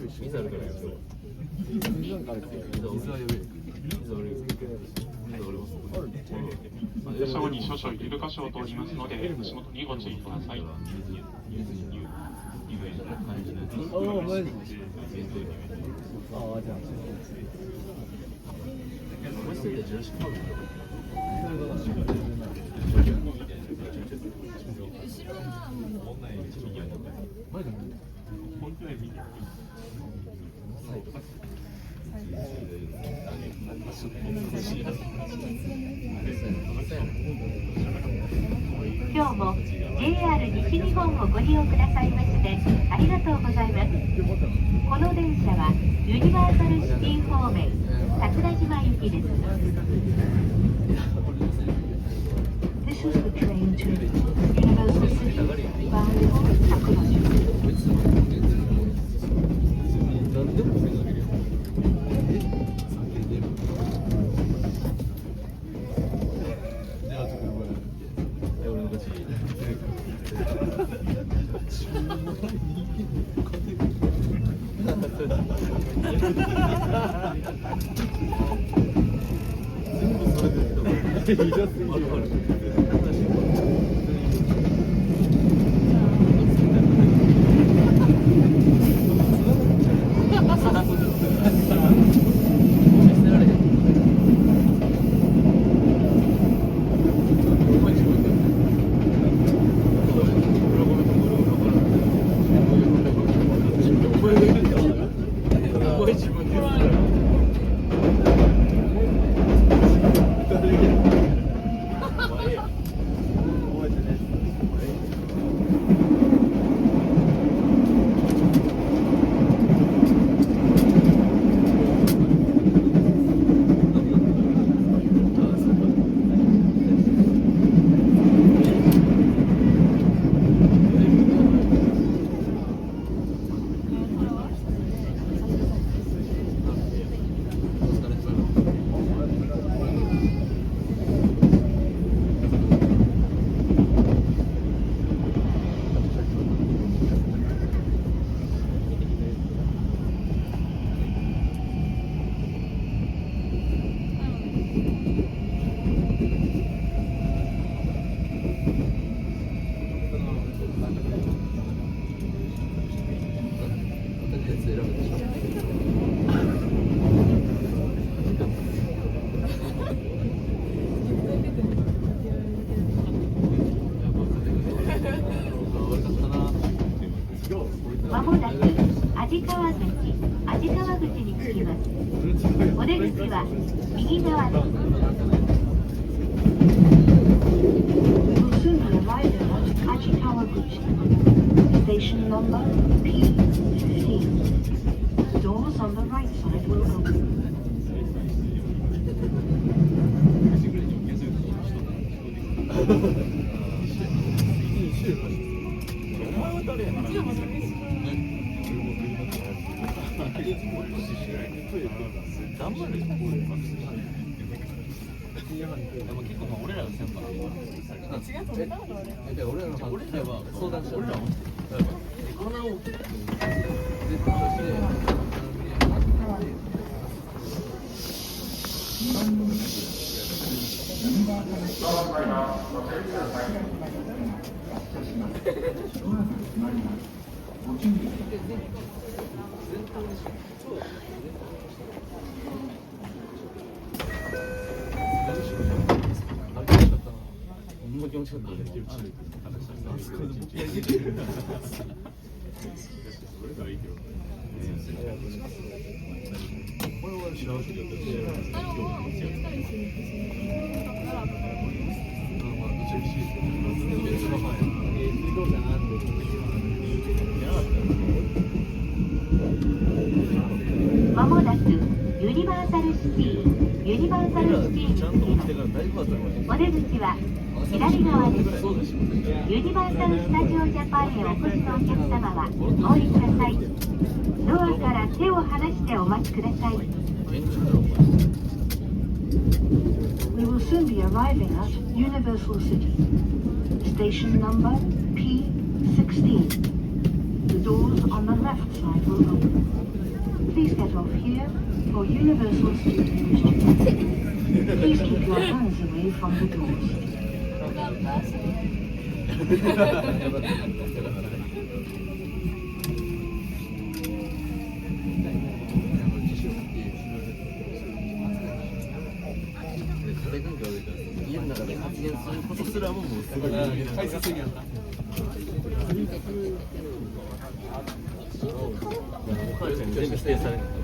車後に少々揺る箇所を通りますので、足元にご注意ください。今日も JR 西日本をご利用くださいましてありがとうございます。この電車はユニバーサルシティ方面桜島行きです。This is the train to Universal City bound for Sakurajima. まもなく鯵川口に着きます。お出口は右側です。Station number P15. The doors on the right side will open. 俺らの先輩俺らの相談して俺らまもなくユニバーサルシティに着きます。お出口は左側です。ユニバーサル・スタジオ・ジャパンへお越しのお客様はお降りください。ドアから手を離してお待ちください。We will soon be arriving at Universal City. Station number P16. The doors on the left side will open. of here for universal speech. Please keep your hands away from the doors. 家環境悪いから家の中で発言することすらももうすごい大切にやったお母ちゃんに全部否定される